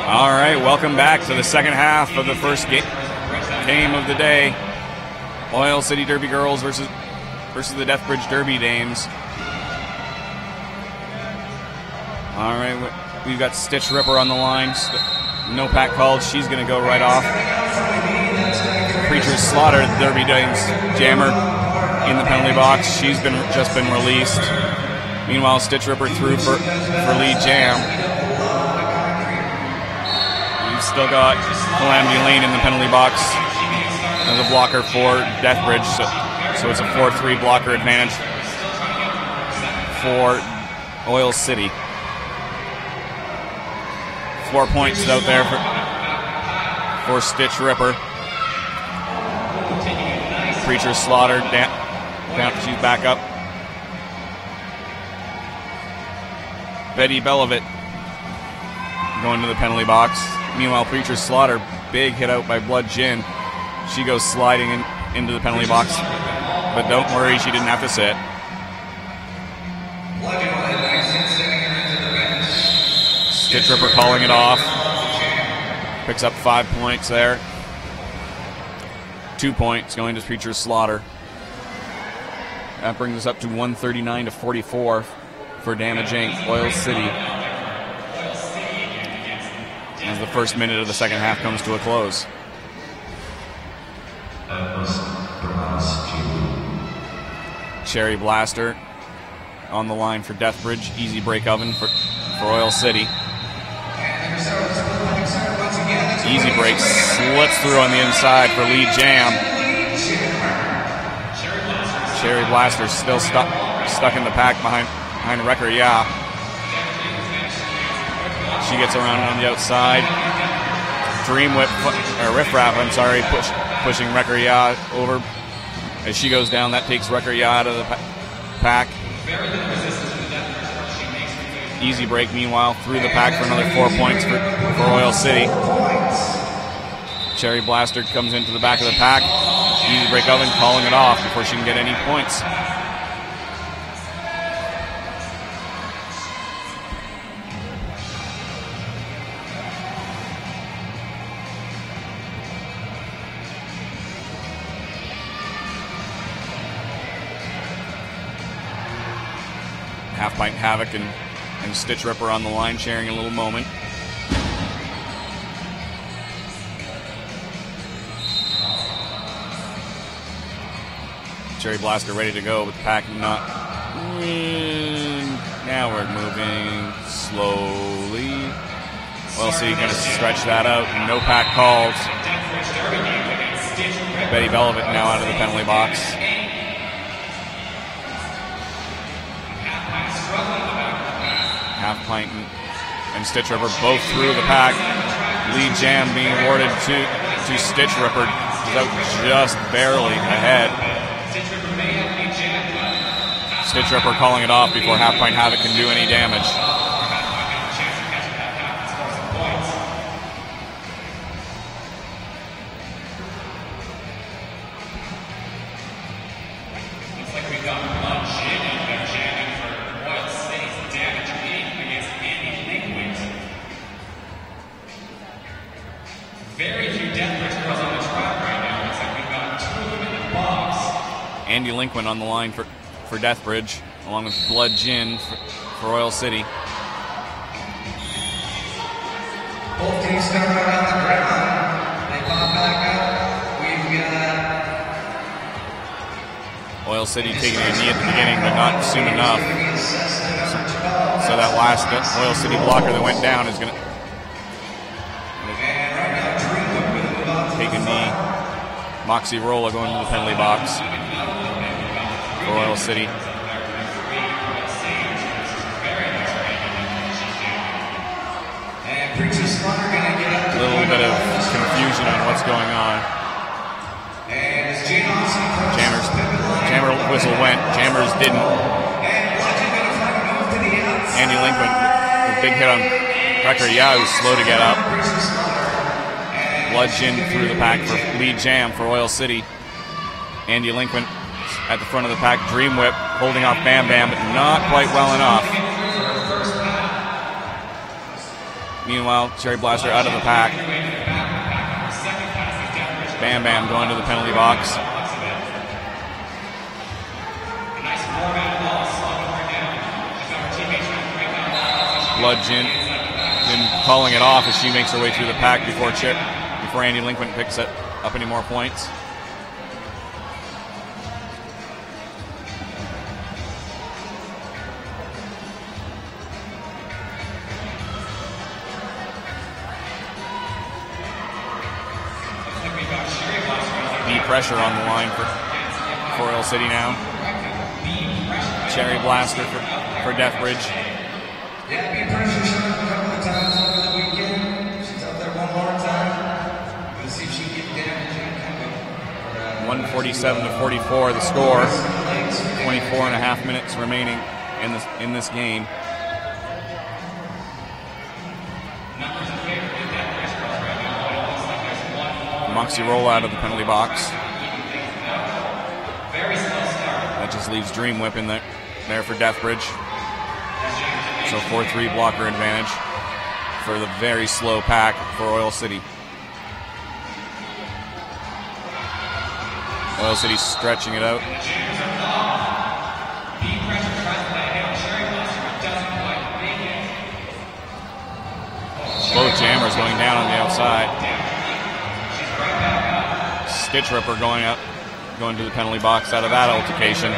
All right, welcome back to the second half of the first game of the day. Oil City Derby Girls versus the Deathbridge Derby Dames. All right, we've got Stitch Ripper on the line. No pack called. She's going to go right off. Preacher's Slaughter, the Derby Dames jammer, in the penalty box. She's just been released. Meanwhile, Stitch Ripper through for lead jam. We've still got Calamity Lane in the penalty box as a blocker for Deathbridge. So it's a 4-3 blocker advantage for Oil City. 4 points out there for Stitch Ripper. Preacher's Slaughter down, she's back up. Betty Belovit going to the penalty box. Meanwhile, Preacher's Slaughter, big hit out by Blood Gin. She goes sliding into the penalty box. But don't worry, she didn't have to sit. Stitch Ripper calling it off. Picks up 5 points there. 2 points going to Preacher's Slaughter. That brings us up to 139-44 for damaging Oil City as the first minute of the second half comes to a close. Cherry Blaster on the line for Deathbridge. Easy break oven for Oil City. Easy break slips through on the inside for lead jam. Cherry Blaster still stuck in the pack behind Wrecker, yeah. She gets around on the outside. Riff Raff, I'm sorry, pushing Wrecker, yeah, over. As she goes down, that takes Wrecker, yeah, out of the pack. Easy break, meanwhile, through the pack for another 4 points for Oil City. Cherry Blaster comes into the back of the pack. Easy break oven, calling it off before she can get any points. Half Pint Havoc and Stitch Ripper on the line, sharing a little moment. Cherry Blaster ready to go, but the pack not. Now we're moving slowly. Oil City going to stretch that out. No pack called. Betty Belovit now out of the penalty box. Half Pint and Stitch Ripper both through the pack. Lead jam being awarded to Stitch Ripper. He's out just barely ahead. Stitch Ripper calling it off before Half Pint Havoc can do any damage. Looks like we got Blood Gin out there jamming for Oil City's damage against Andy Linkwood. Very few Deathbridge girls on the track right now. Looks like we've got 2 of them in the box. Andy Linkwood on the line for Deathbridge, along with Blood Gin for Oil City. Both teams start right on the ground. They pop back up. We've got Oil City taking a knee at the beginning, but not soon enough. So that last Oil City blocker that went down is going to take a knee. Moxie Rolla going to the penalty box for Oil City. A little bit of confusion on what's going on. Jammer whistle went, Jammers didn't. Andy Linkwood, a big hit on Wrecker, yeah, who's slow to get up. Blood Gin through the pack for lead jam for Oil City. Andy Linkwood at the front of the pack. Dream Whip holding off Bam Bam, but not quite well enough. Meanwhile, Cherry Blaster out of the pack. Bam Bam going to the penalty box. Blood Gin calling it off as she makes her way through the pack before Andy Lincoln picks up any more points. Deep pressure on the line for Oil City now. Cherry Blaster for Deathbridge. Yeah, be pressure shot a couple of times over the weekend. She's out there one more time. We'll see if she can get damage. 147-44 the score. 24 and a half minutes remaining in this game. Moxie roll out of the penalty box. That just leaves Dream Whip in there for Deathbridge. So 4-3 blocker advantage for the very slow pack for Oil City. Oil City stretching it out. Both jammers going down on the outside. Stitch Ripper going to the penalty box out of that altercation.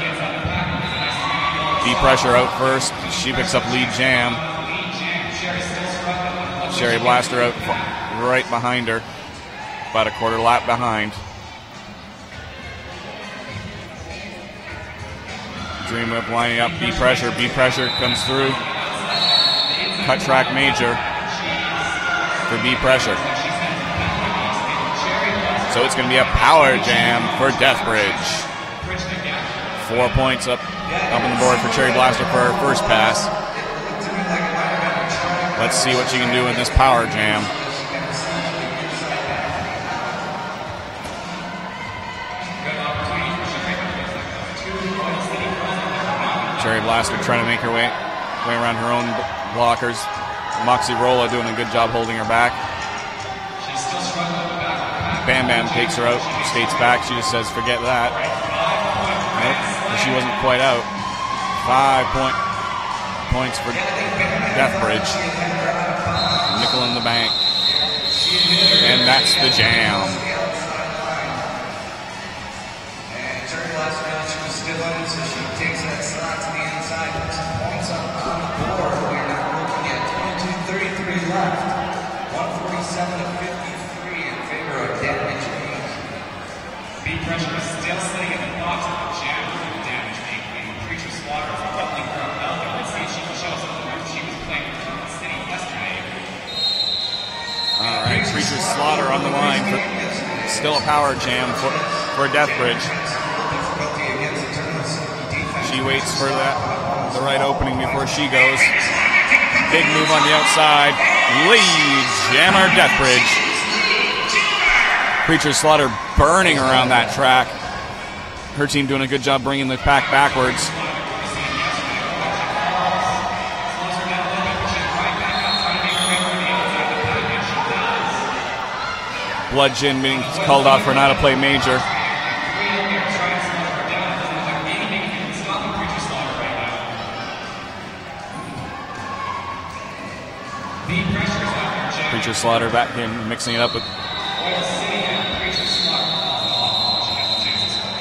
Deep pressure out first. She picks up lead jam. Cherry Blaster out right behind her. About a quarter lap behind. Dream Whip lining up. B pressure. B pressure comes through. Cut track major for B pressure. So it's going to be a power jam for Deathbridge. 4 points up on the board for Cherry Blaster for her first pass. Let's see what she can do in this power jam. Cherry Blaster trying to make her way around her own blockers. Moxie Rolla doing a good job holding her back. Bam Bam takes her out, skates back. She just says, forget that. Nope, she wasn't quite out. 5 points for Deathbridge. Nickel in the bank. And that's the jam. And Cherry Blaster knows she was still in, so she takes that slot to the inside. Puts some points on the board. We're now looking at 22:33 left. 147-53 in favor of Deathbridge. B pressure is still sitting in the box with the jam for damage being Creature Slaughter is doubling her belt. Let's see if she can show us what she was playing for the city yesterday. All right, Creature Slaughter on the line for still a power jam for Deathbridge. She waits for the right opening before she goes. Big move on the outside. Lead jammer Deathbridge. Creature Slaughter burning around that track. Her team doing a good job bringing the pack backwards. Blood Gin being called out for not a play major. Creature Slaughter back in, mixing it up with.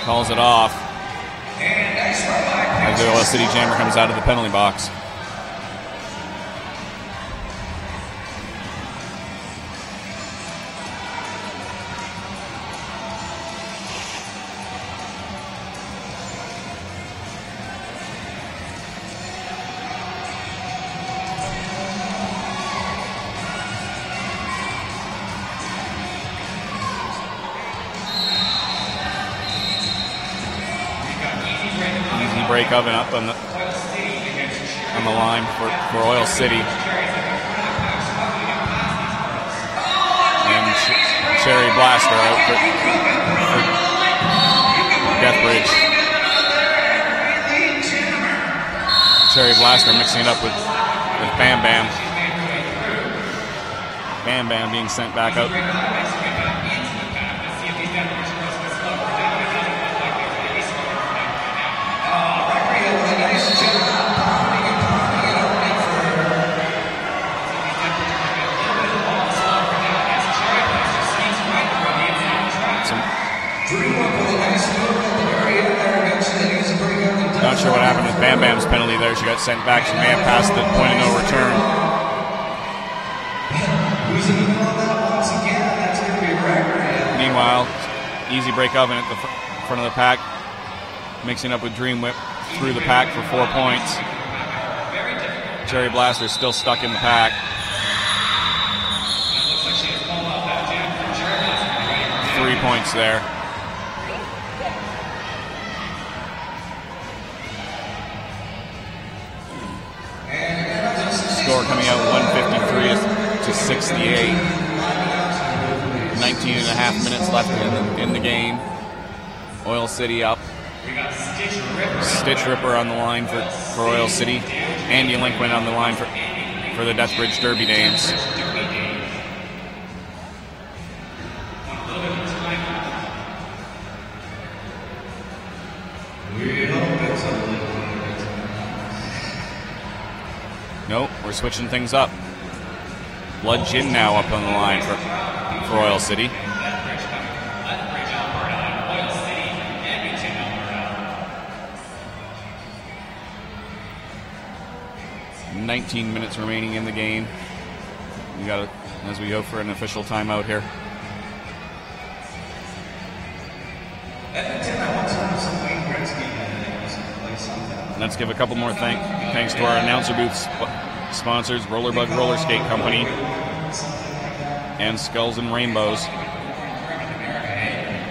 Calls it off. As the Oil City Jammer comes out of the penalty box. Break oven up on the line for Oil City. And Cherry Blaster out for Deathbridge. Cherry Blaster mixing it up with Bam Bam. Bam Bam being sent back out. Not sure what happened with Bam Bam's penalty there. She got sent back. She may have passed the point of no return. Meanwhile, easy break oven at the front of the pack, mixing up with Dream Whip through the pack for 4 points. Cherry Blaster still stuck in the pack. 3 points there. Score coming out 153 to 68. 19 and a half minutes left in the game. Oil City up. Stitch Ripper on the line for Oil City. Andy Linquin on the line for the Deathbridge Derby Dames. Nope, we're switching things up. Blood Gin now up on the line for Oil City. 19 minutes remaining in the game. We got it as we go for an official timeout here. Let's give a couple more thanks to our announcer booth sponsors, Rollerbug Roller Skate Company and Skulls and Rainbows.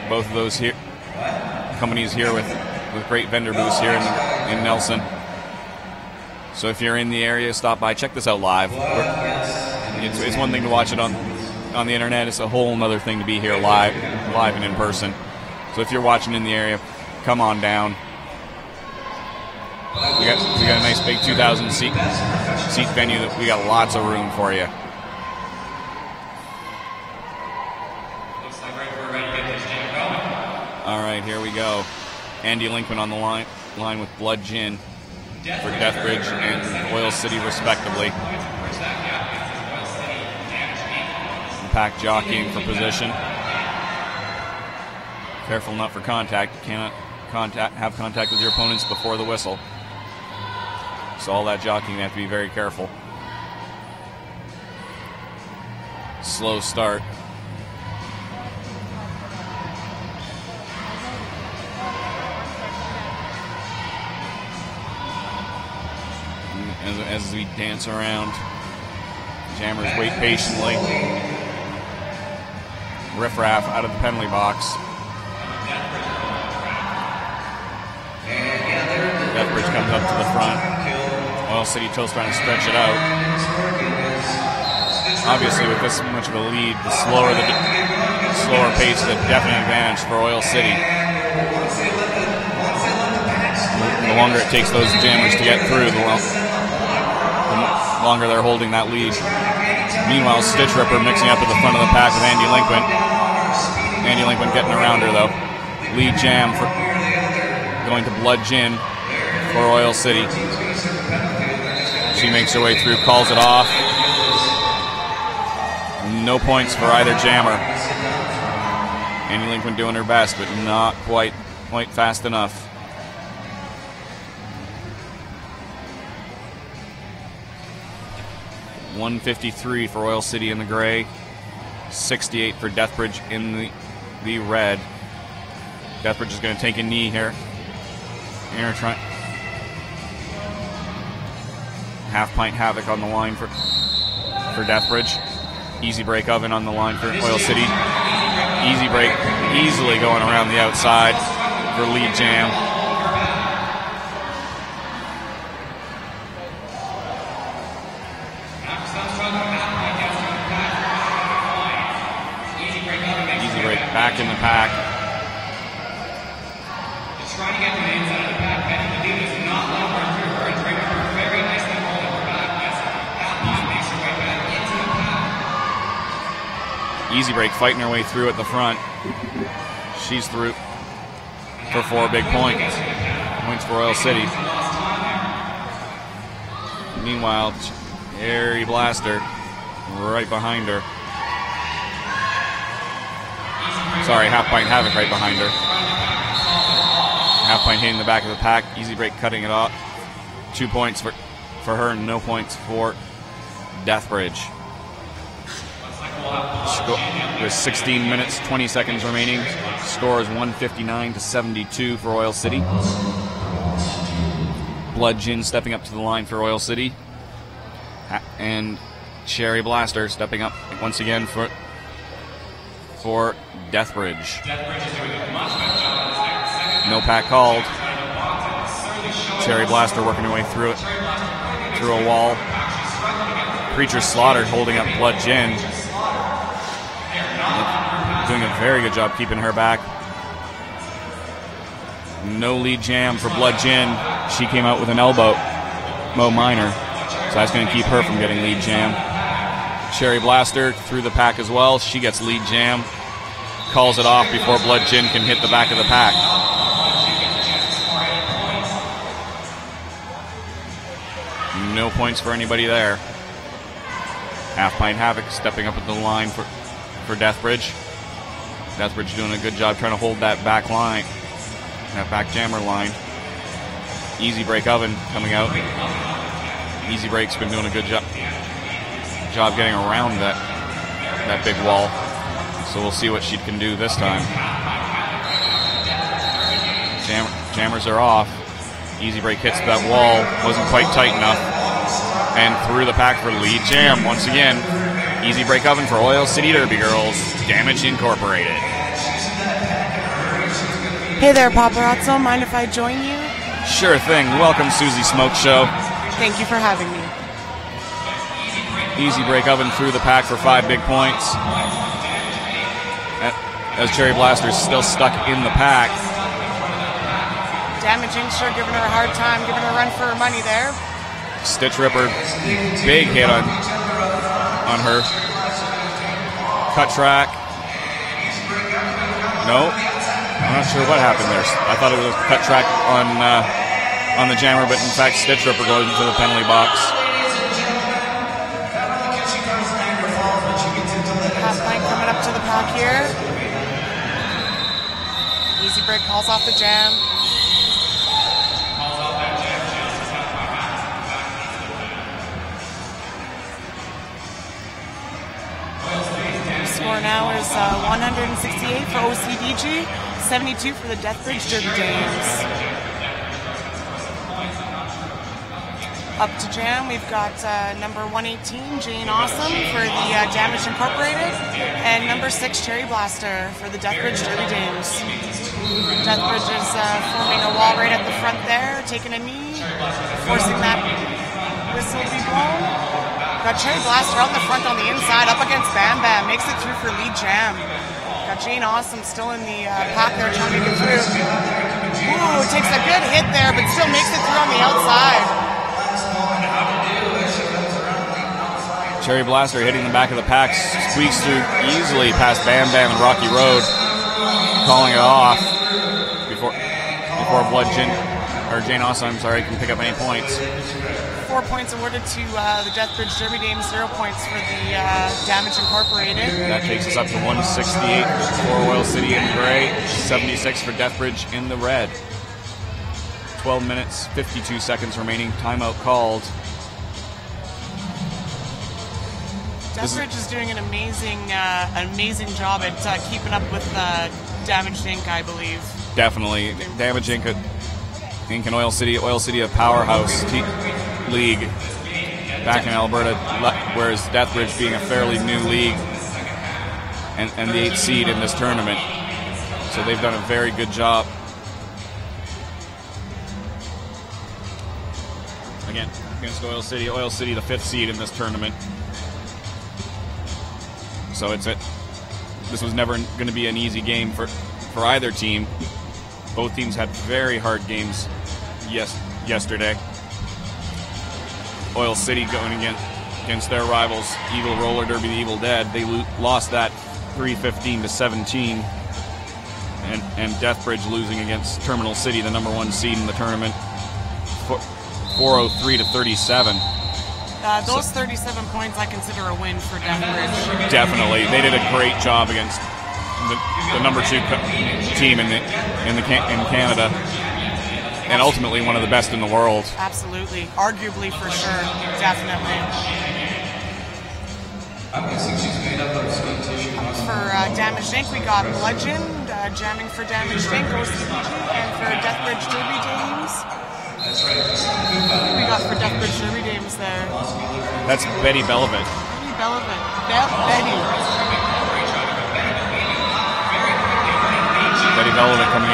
Both of those here companies here with great vendor booths here in Nelson. So if you're in the area, stop by, check this out live. It's one thing to watch it on the internet. It's a whole other thing to be here live and in person. So if you're watching in the area, come on down. We got a nice big 2,000 seat venue that we got lots of room for you. Looks like we're ready to get this jam going. All right, here we go. Andy Linquin on the line with Blood Gin for Deathbridge and Oil City respectively. Pack jockeying for position. Careful not for contact. You cannot have contact with your opponents before the whistle. So all that jockeying, you have to be very careful. Slow start. As we dance around, jammers wait patiently. Riffraff out of the penalty box. Deathbridge comes up to the front. Oil City Toast trying to stretch it out. Obviously, with this much of a lead, the slower pace is a definite advantage for Oil City. The longer it takes those jammers to get through, the longer they're holding that lead. Meanwhile, Stitch Ripper mixing up at the front of the pack with Andy Linquin. Andy Linquin getting around her, though. Lead jam going to Blood Gin for Oil City. She makes her way through, calls it off. No points for either jammer. Andy Linquin doing her best, but not quite fast enough. .153 for Oil City in the gray, 68 for Deathbridge in the red. Deathbridge is going to take a knee here. Half pint Havoc on the line for Deathbridge. Easy break oven on the line for Oil City. Easy break, easily going around the outside for lead jam. Easy break back in the pack. Just trying to get to the inside of the pack. Betty Medina is not allowed to run through her. It's very nicely holding her back. Yes, Halfpint makes her way back into the pack. Easy Break fighting her way through at the front. She's through for 4 big points. Points for Oil City. Meanwhile, Cherry Blaster right behind her. Sorry, Half Pint Havoc right behind her. Half Pint hitting the back of the pack. Easy Break cutting it off. 2 points for her, no points for Deathbridge. There's 16 minutes, 20 seconds remaining. Score is 159-72 for Oil City. Blood Gin stepping up to the line for Oil City. And Cherry Blaster stepping up once again for Deathbridge. No pack called. Cherry Blaster working her way through a wall. Preacher Slaughter holding up Blood Gin. Doing a very good job keeping her back. No lead jam for Blood Gin. She came out with an elbow, Mo Minor, so that's going to keep her from getting lead jam. Cherry Blaster through the pack as well. She gets lead jam. Calls it off before Blood Gin can hit the back of the pack. No points for anybody there. Half Pint Havoc stepping up at the line for Deathbridge. Deathbridge doing a good job trying to hold that back line, that back jammer line. Easy Break Oven coming out. Easy Break's been doing a good job getting around that big wall. So we'll see what she can do this time. Jammers are off. Easy Break hits that wall. Wasn't quite tight enough. And through the pack for lead jam once again. Easy Break Oven for Oil City Derby Girls. Damage Incorporated. Hey there, paparazzo. Mind if I join you? Sure thing. Welcome, Susie Smoke Show. Thank you for having me. Easy Break Oven through the pack for 5 big points. As Cherry Blaster's still stuck in the pack. Damaging, sure, giving her a hard time, giving her a run for her money there. Stitch Ripper, big hit on her. Cut track. No, I'm not sure what happened there. I thought it was a cut track on the jammer, but in fact, Stitch Ripper goes into the penalty box. Half Pint coming up to the pack here. Easy Break calls off the jam. Score now is 168 for OCDG, 72 for the Deathbridge Derby Dames. Up to jam, we've got number 118, Jane Awesome for the Damage Incorporated, and number 6, Cherry Blaster for the Deathbridge Derby Dames. Deathbridge is forming a wall right at the front there, taking a knee, forcing that whistle to be blown. Got Cherry Blaster out in the front on the inside, up against Bam Bam, makes it through for lead jam. Got Jane Awesome still in the pack there trying to get through. Ooh, takes a good hit there, but still makes it through on the outside. Cherry Blaster hitting the back of the pack, squeaks through easily past Bam Bam and Rocky Road, calling it off before Blood Gin, or Jane Awesome, can pick up any points. 4 points awarded to the Deathbridge Derby Dames, 0 points for the Damage Incorporated. That takes us up to 168 for Oil City in gray, 76 for Deathbridge in the red. 12 minutes, 52 seconds remaining, timeout called. Deathbridge is doing an amazing job at keeping up with Damage Inc., I believe. Definitely. Damage Inc. and Oil City a powerhouse league back in Alberta, whereas Deathbridge being a fairly new league and the 8th seed in this tournament. So they've done a very good job. Again, against Oil City the 5th seed in this tournament. So this was never going to be an easy game for either team. Both teams had very hard games yesterday. Oil City going against their rivals, Evil Roller Derby, the Evil Dead. They lost that 315 to 17. And Deathbridge losing against Terminal City, the number 1 seed in the tournament, 403 to 37. Those 37 points I consider a win for Deathbridge. Definitely, they did a great job against the number 2 team in Canada, and ultimately one of the best in the world. Absolutely, arguably for sure, definitely. I'm guessing she's made up of skin tissue. For Damaged Inc., we got Bludgeon, jamming for Damaged Inc., OCBG, and for Deathbridge Derby Dames. That's right. We got for Deathbridge Derby Dames there. That's Betty Belovit. Betty Belovit. Betty. Betty Belovit coming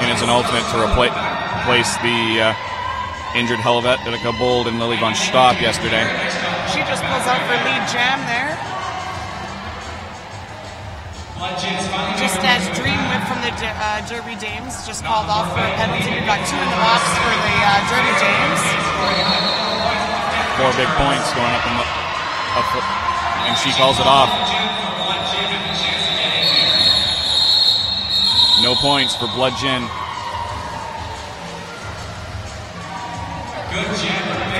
in as an alternate to replace the injured Helvetica Bold and Lily von Staub yesterday. She just pulls out for lead jam there. Just as Dream Whip from the Derby Dames just called off for a penalty. We've got 2 in the box for the Derby Dames. 4 big points going up and she calls it off. No points for Bludgeon.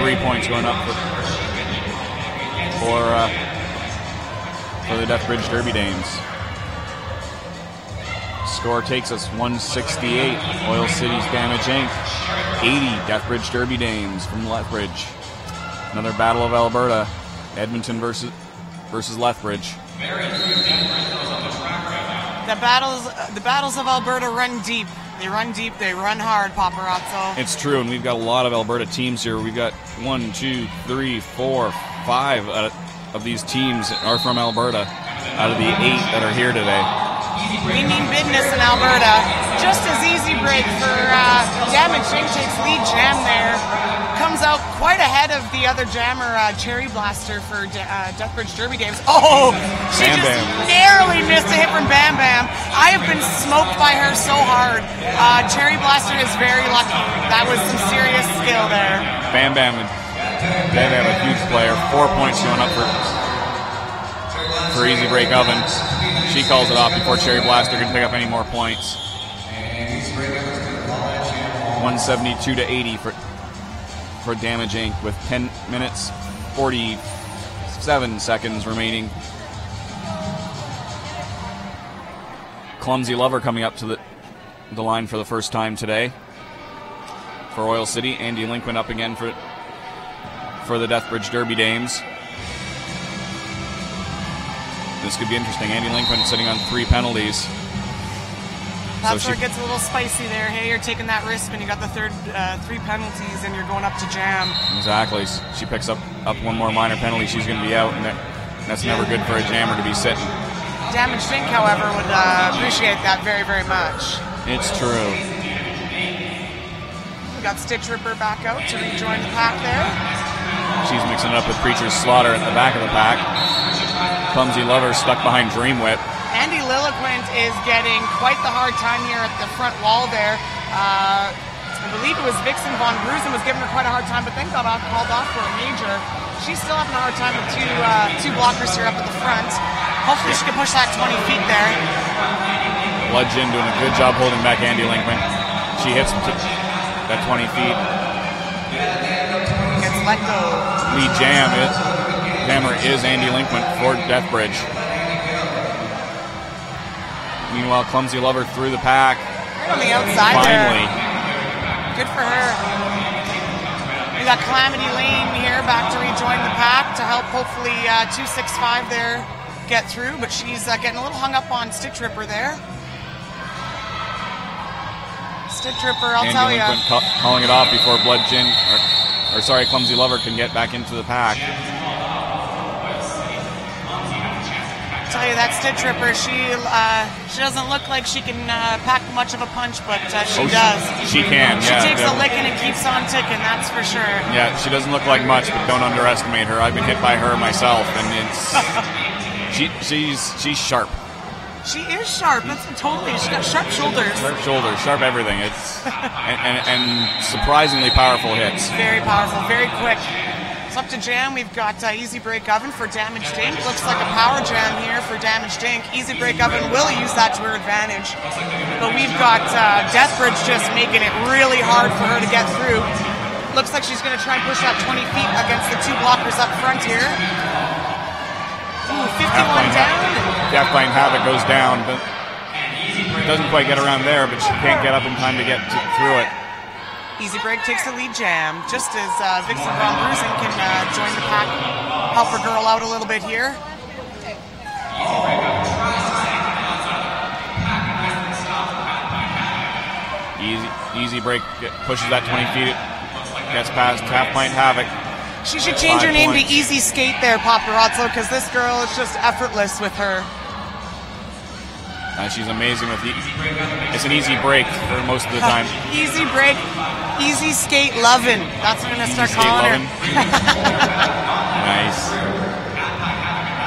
3 points going up for the Deathbridge Derby Dames. Score takes us 168. Oil City's Damage Inc. 80. Deathbridge Derby Dames from Lethbridge. Another Battle of Alberta. Edmonton versus Lethbridge. The battles of Alberta run deep. They run deep. They run hard, Paparazzo. It's true, and we've got a lot of Alberta teams here. We've got 1, 2, 3, 4, 5 of these teams are from Alberta out of the 8 that are here today. We mean business in Alberta. Just as easy break for Damage Inc. takes lead jam there. Comes out quite ahead of the other jammer, Cherry Blaster for Deathbridge Derby Dames. Oh, she Bam just Bam. narrowly missed a hit from Bam Bam. I have been smoked by her so hard. Cherry Blaster is very lucky. That was some serious skill there. Bam Bam, a huge player. 4 points going up for Easy Break Oven. She calls it off before Cherry Blaster can pick up any more points. 172 to 80 for Damage Inc. with 10 minutes 47 seconds remaining. Clumsy Lover coming up to the line for the first time today for Oil City. Andy Lincoln up again for the Deathbridge Derby Dames. This could be interesting. Andy Lincoln sitting on 3 penalties. That's where it gets a little spicy there. Hey, you're taking that risk when you got the 3 penalties and you're going up to jam. Exactly. She picks up 1 more minor penalty. She's going to be out, and that's never good for a jammer to be sitting. Damaged Inc., however, would appreciate that very, very much. It's true. We got Stitch Ripper back out to rejoin the pack there. She's mixing it up with Preacher's Slaughter at the back of the pack. Clumsy Lover stuck behind Dream Whip. Andy Lilliquent is getting quite the hard time here at the front wall there. I believe it was Vixen Von Brusen was giving her quite a hard time, but then got called off for a major. She's still having a hard time with two blockers here up at the front. Hopefully she can push that 20 feet there. Bludgeon doing a good job holding back Andy Linkman. She hits that 20 feet. Gets let go. Lead jammer is Andy Linkman for Deathbridge. Meanwhile, Clumsy Lover through the pack. Right on the outside Finally. There. Good for her. We got Calamity Lane here back to rejoin the pack to help hopefully 265 there get through, but she's getting a little hung up on Stitch Ripper there. Stitch Ripper, I'll tell you. Calling it off before Bludgeon, Clumsy Lover can get back into the pack. I'll tell you that Stitch Ripper, she doesn't look like she can pack much of a punch, but she does. She can, She yeah. takes a licking and keeps on ticking, that's for sure. Yeah, she doesn't look like much, but don't underestimate her. I've been hit by her myself, and she's sharp. She is sharp. That's totally. She's got sharp shoulders. Sharp shoulders, sharp everything. It's and surprisingly powerful hits. Very powerful, very quick. So up to jam, we've got Easy Break Oven for Damaged Ink. Looks like a power jam here for Damaged Ink. Easy Break Oven will use that to her advantage. But we've got Deathbridge just making it really hard for her to get through. Looks like she's going to try and push that 20 feet against the 2 blockers up front here. Ooh, 51 down. Deathbridge Havoc goes down, but doesn't quite get around there, but she can't get up in time to get through it. Easy Break takes the lead jam, just as Vixen Von Bruisen can join the pack, help her girl out a little bit here. Easy Break pushes that 20 feet, gets past Half Pint Havoc. She should change her name to Easy Skate there, Paparazzo, because this girl is just effortless with her. She's amazing with it's an easy break for most of the time. Easy break, easy skate lovin'. That's what I'm going to start calling her. Nice.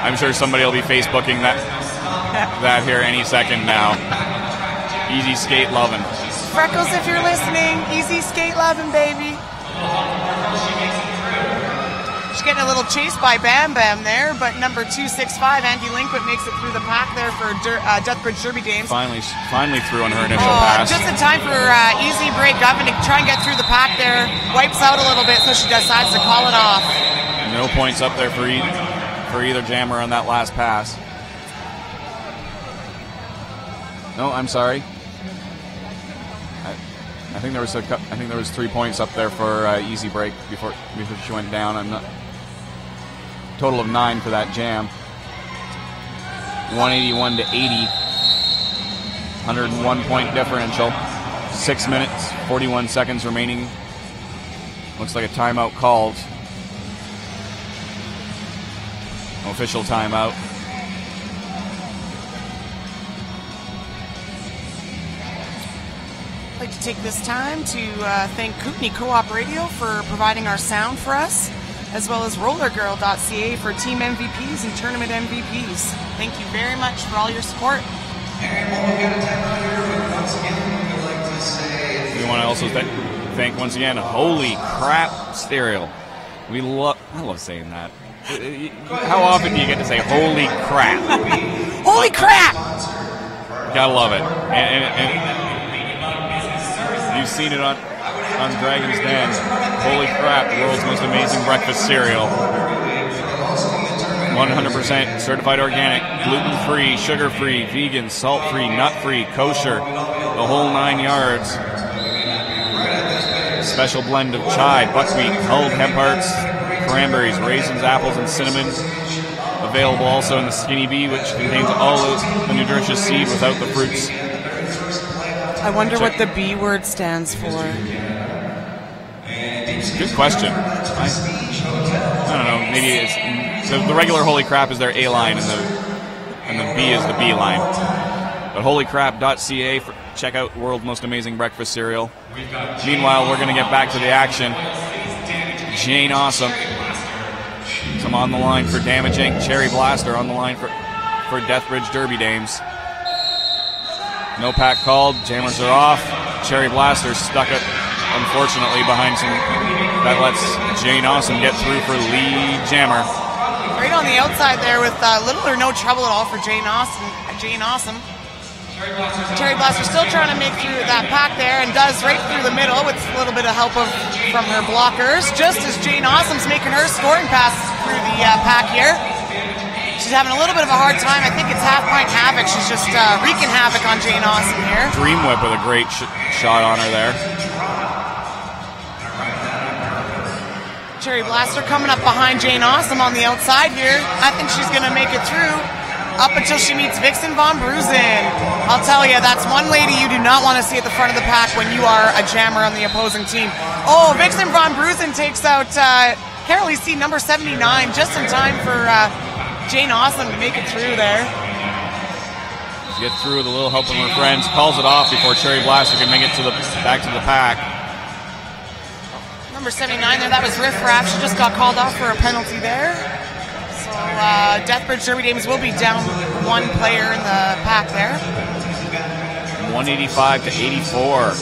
I'm sure somebody will be Facebooking that here any second now. Easy skate lovin'. Freckles, if you're listening, easy skate lovin', baby. She's getting a little chased by Bam Bam there, but number 265, Andy Linkwit, makes it through the pack there for Deathbridge Derby Dames. Finally through on her initial pass. Just in time for Easy Break Oven to try and get through the pack there. Wipes out a little bit, so she decides to call it off. No points up there for either jammer on that last pass. No, I'm sorry. I think there was 3 points up there for Easy Break before she went down. I'm not. Total of 9 for that jam. 181 to 80. 101 point differential. 6 minutes, 41 seconds remaining. Looks like a timeout called. Official timeout. I'd like to take this time to thank Kootenai Co-op Radio for providing our sound for us, as well as rollergirl.ca for team MVPs and tournament MVPs. Thank you very much for all your support. We want to also thank once again Holy Crap Stereo. I love saying that. How often do you get to say holy crap? Holy crap! Gotta love it. And you've seen it on Dragon's Den. Holy crap, the world's most amazing breakfast cereal. 100% certified organic, gluten-free, sugar-free, vegan, salt-free, nut-free, kosher, the whole 9 yards. Special blend of chai, buckwheat, hulled hemp hearts, cranberries, raisins, apples, and cinnamon. Available also in the Skinny Bee, which contains all of the nutritious seed without the fruits. I wonder what the B word stands for. Good question. I don't know. Maybe it's the regular Holy Crap is their A line, and the B is the B line. But holycrap.ca check out World's Most Amazing Breakfast Cereal. Meanwhile, we're going to get back to the action. Jane Awesome. Some on the line for Damage Inc. Cherry Blaster on the line for Deathbridge Derby Dames. No pack called. Jammers are off. Cherry Blaster stuck it, unfortunately, behind some. That lets Jane Awesome get through for lead jammer. Right on the outside there with little or no trouble at all for Jane Awesome. Cherry Blaster still trying to make through that pack there and does right through the middle with a little bit of help from her blockers, just as Jane Awesome's making her scoring pass through the pack here. She's having a little bit of a hard time. I think it's Half Pint Havoc. She's just wreaking havoc on Jane Awesome here. Dream Whip with a great shot on her there. Cherry Blaster coming up behind Jane Awesome on the outside here. I think she's going to make it through up until she meets Vixen Von Bruisen. I'll tell you, that's one lady you do not want to see at the front of the pack when you are a jammer on the opposing team. Oh, Vixen Von Bruisen takes out Carol C, number 79, just in time for Jane Awesome to make it through there. She gets through with a little help from her friends, calls it off before Cherry Blaster can make it back to the pack. Number 79 there, that was Riff Raff. She just got called off for a penalty there. So Deathbridge Derby Dames will be down one player in the pack there. 185 to 84.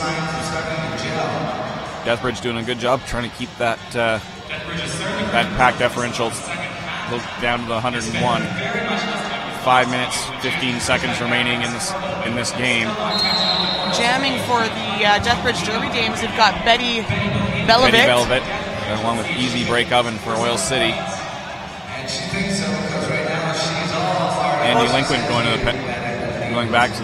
Deathbridge doing a good job trying to keep that that pack differential down to the 101. 5 minutes, 15 seconds remaining in this game. Jamming for the Deathbridge Derby Dames, we've got Betty Belovic. Betty Belovic, along with Easy Break Oven for Oil City. And she thinks so because right now she's all fired Andy up. Lincoln going back to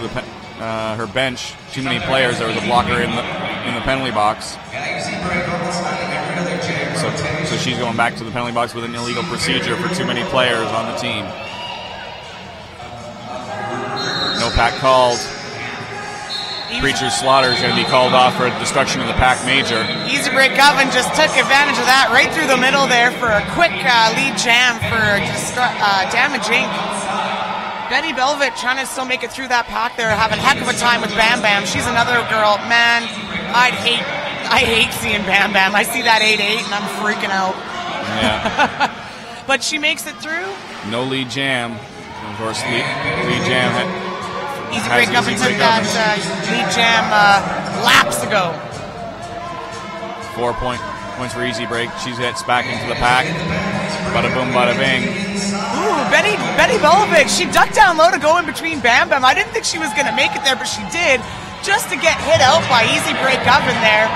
her bench. Too many players. There was a blocker in the penalty box. So she's going back to the penalty box with an illegal procedure for too many players on the team. No pack called. Preacher's Slaughter is going to be called off for destruction of the pack major. Easy Break Oven just took advantage of that right through the middle there for a quick lead jam for Damage Inc. Betty Belovic trying to still make it through that pack there, having a heck of a time with Bam Bam. She's another girl, man, I hate seeing Bam Bam. I see that 8-8 and I'm freaking out. Yeah. But she makes it through. No lead jam. Of course, lead jam Easy Break Oven took that lead jam laps ago. 4 points for Easy Break. She gets back into the pack. Bada boom, bada bing. Ooh, Betty Belovic, she ducked down low to go in between Bam Bam. I didn't think she was going to make it there, but she did, just to get hit out by Easy Break Oven there.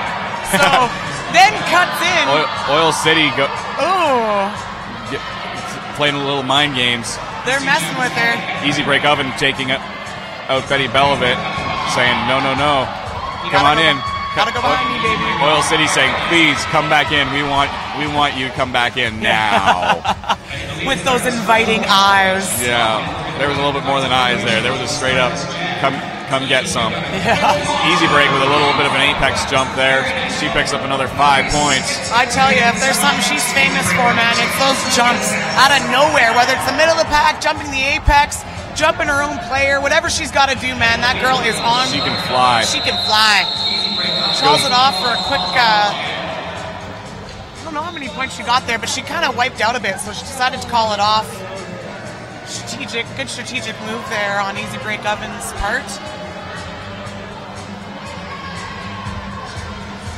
So then cuts in. Oil City Ooh. Playing a little mind games. They're messing with her. Easy Break Oven taking out Betty Belovic, saying, no. Come on in. Gotta go behind me, baby. Oil City saying, please come back in. We want you to come back in now. With those inviting eyes. Yeah, there was a little bit more than eyes there. There was a straight up, come get some. Yeah. Easy Break with a little bit of an apex jump there. She picks up another 5 points. I tell you, if there's something she's famous for, man, it's those jumps out of nowhere. Whether it's the middle of the pack, jumping the apex, jumping her own player, whatever she's got to do, man, that girl is on. She can fly. She can fly. Calls it off for a quick, I don't know how many points she got there, but she kind of wiped out a bit, so she decided to call it off. Good strategic move there on Easy Break Oven's part.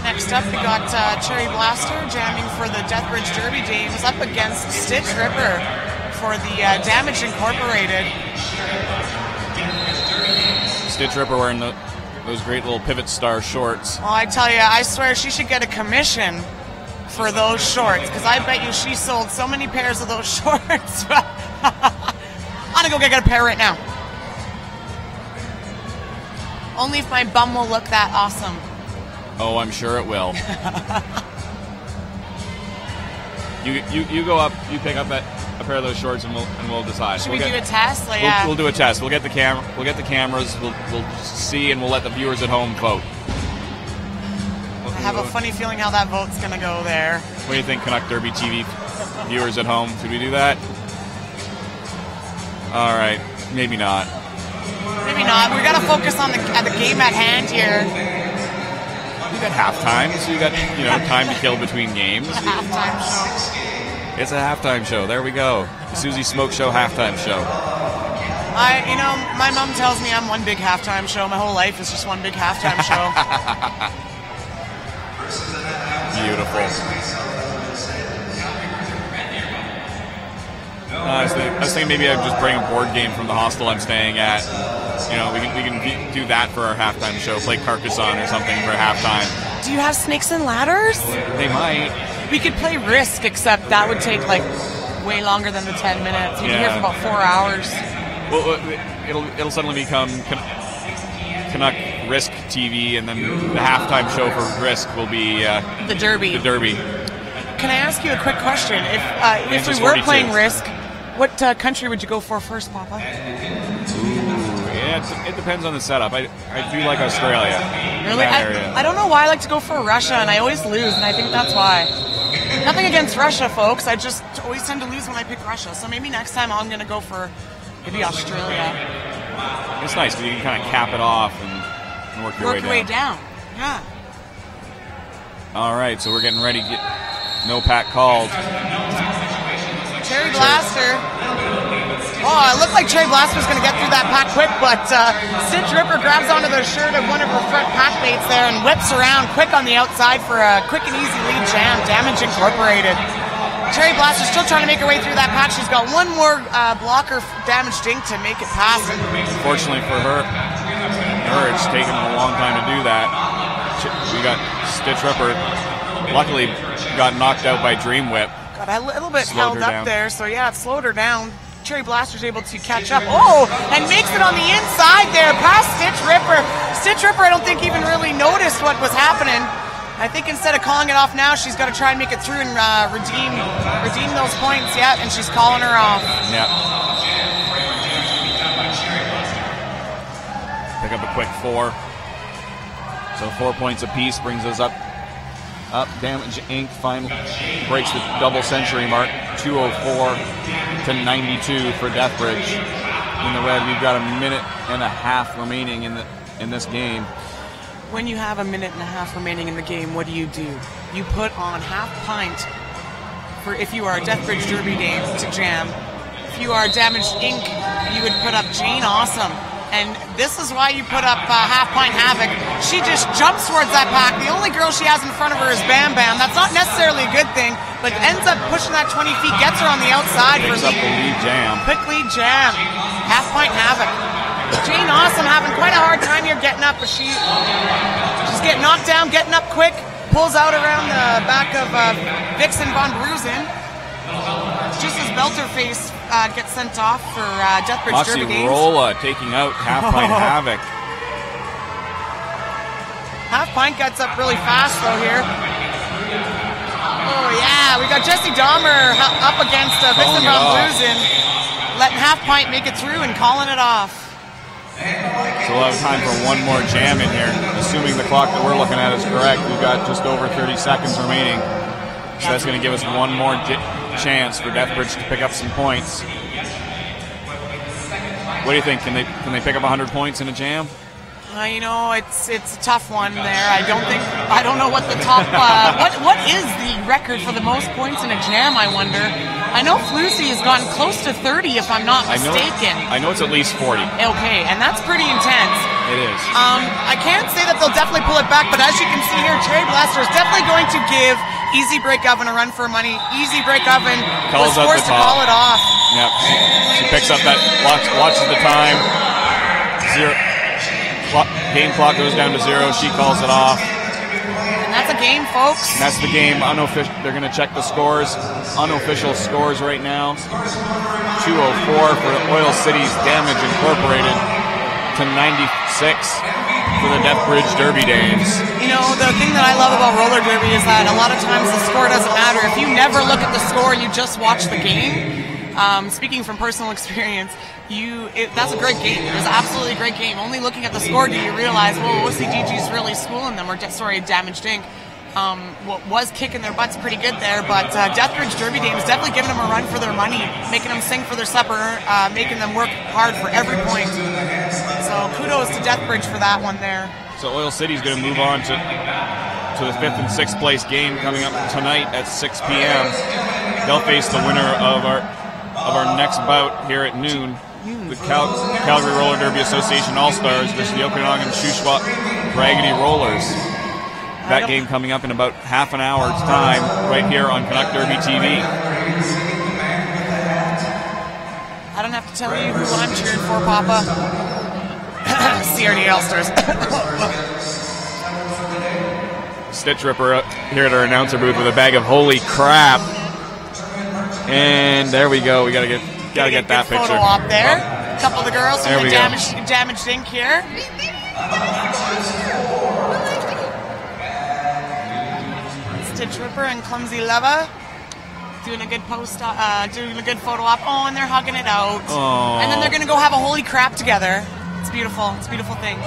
Next up, we got Cherry Blaster jamming for the Deathbridge Derby Dames up against Stitch Ripper for the Damage Incorporated. Stitch Ripper wearing those great little pivot star shorts. Well, I tell you, I swear she should get a commission for those shorts, because I bet you she sold so many pairs of those shorts. I'm gonna go get a pair right now. Only if my bum will look that awesome. Oh, I'm sure it will. You go up, you pick up a pair of those shorts, and we'll decide. Should we do a test? Like, we'll do a test. We'll get the cameras. We'll see, and we'll let the viewers at home vote. I have a funny feeling how that vote's gonna go there. What do you think, Canuck Derby TV viewers at home? Should we do that? All right, maybe not. Maybe not. We gotta focus on the game at hand here. You got halftime, so you got time to kill between games. It's a halftime show. It's a halftime show. There we go. The Susie Smoke Show halftime show. My mom tells me I'm one big halftime show. My whole life is just one big halftime show. Beautiful. I was thinking maybe I'd just bring a board game from the hostel I'm staying at. We can do that for our halftime show. Play Carcassonne or something for halftime. Do you have Snakes and Ladders? They might. We could play Risk, except that would take way longer than the 10 minutes. You'd be here for about 4 hours. Well, it'll suddenly become Canuck Risk TV, and then the halftime show for Risk will be the Derby. The Derby. Can I ask you a quick question? If we were 42. playing Risk, what country would you go for first, Papa? Yeah, it depends on the setup. I do like Australia. Really? I don't know why I like to go for Russia, and I always lose, and I think that's why. Nothing against Russia, folks. I just always tend to lose when I pick Russia. So maybe next time I'm going to go for maybe Australia. It's nice because you can kind of cap it off and work your way down. Yeah. All right, so we're getting ready to get no pack called. Cherry Blaster. Oh, it looked like Cherry Blaster was going to get through that pack quick, but Stitch Ripper grabs onto the shirt of one of her front pack mates there and whips around quick on the outside for a quick and easy lead jam. Damage Incorporated. Cherry Blaster still trying to make her way through that patch. She's got one more blocker damage dink to make it past him. Fortunately for her, it's taken a long time to do that. We got Stitch Ripper, luckily got knocked out by Dream Whip. Got a little bit Slowed held her up down. there, so yeah, it slowed her down. Cherry Blaster's able to catch up. Oh, and makes it on the inside there, past Stitch Ripper. Stitch Ripper, I don't think even really noticed what was happening. I think instead of calling it off now, she's got to try and make it through and redeem those points. Yeah, and she's calling her off. Yeah. Pick up a quick 4. So 4 points apiece brings us up. Damage Inc. finally breaks the double century mark. 204 to 92 for Deathbridge. In the red, we've got a minute and a half remaining in this game. When you have a minute and a half remaining in the game, what do? You put on half pint for if you are a Deathbridge Derby Dame to jam. If you are Damaged Inc., you would put up Jane Awesome. And this is why you put up half pint Havoc. She just jumps towards that pack. The only girl she has in front of her is Bam Bam. That's not necessarily a good thing, but ends up pushing that 20 feet, gets her on the outside for Picks up the lead jam. quick lead jam. Half pint Havoc. Jane Awesome having quite a hard time here getting up, but she's getting knocked down, getting up quick, pulls out around the back of Vixen Von Brusen. Just as Belterface gets sent off for Deathbridge Derby Dames. Rolla taking out Half Pint Havoc. Half Pint gets up really fast though here. Oh yeah, we got Jesse Dahmer up against Vixen Von Brusen, letting Half Pint make it through and calling it off. So we'll have time for one more jam in here. Assuming the clock that we're looking at is correct, we've got just over 30 seconds remaining. So that's going to give us one more chance for Deathbridge to pick up some points. What do you think? Can they pick up 100 points in a jam? You know, it's a tough one there. I don't know what the top. What is the record for the most points in a jam? I wonder. I know Flusy has gotten close to 30, if I'm not mistaken. I know it's at least 40. Okay, and that's pretty intense. It is. I can't say that they'll definitely pull it back, but as you can see here, Cherry Blaster is definitely going to give Easy Break Oven a run for money. Easy Break Oven was forced to call it off. Yep. She picks up that, watches the time. Game clock goes down to 0. She calls it off. And that's a game, folks. And that's the game. Unofficial. They're going to check the scores. Unofficial scores right now. 204 for Oil Cities Damage Incorporated to 96 for the Deathbridge Derby Dames. You know, the thing that I love about roller derby is that a lot of times the score doesn't matter. If you never look at the score, you just watch the game. Speaking from personal experience, that's a great game. It was absolutely a great game. Only looking at the score do you realize, well, OCGG's really schooling them, or Damaged Inc. Was kicking their butts pretty good there, but Deathbridge Derby Dames definitely giving them a run for their money, making them sing for their supper, making them work hard for every point. So kudos to Deathbridge for that one there. So Oil City's going to move on to the 5th and 6th place game coming up tonight at 6 p.m. They'll face the winner of our next bout here at noon. The Calgary Roller Derby Association All-Stars versus the Okanagan Shuswap Raggedy Rollers. That game coming up in about half an hour's time right here on Canuck Derby TV. I don't have to tell you who I'm cheering for, Papa. CRD All-Stars. Stitch Ripper here at our announcer booth with a bag of holy crap. And there we go. We gotta get that picture. Photo op there. A couple of the girls from the Damaged Inc. here. Stitch Ripper and Clumsy Leva doing a good doing a good photo op. Oh, and they're hugging it out. Oh. And then they're gonna go have a holy crap together. It's beautiful. It's a beautiful thing.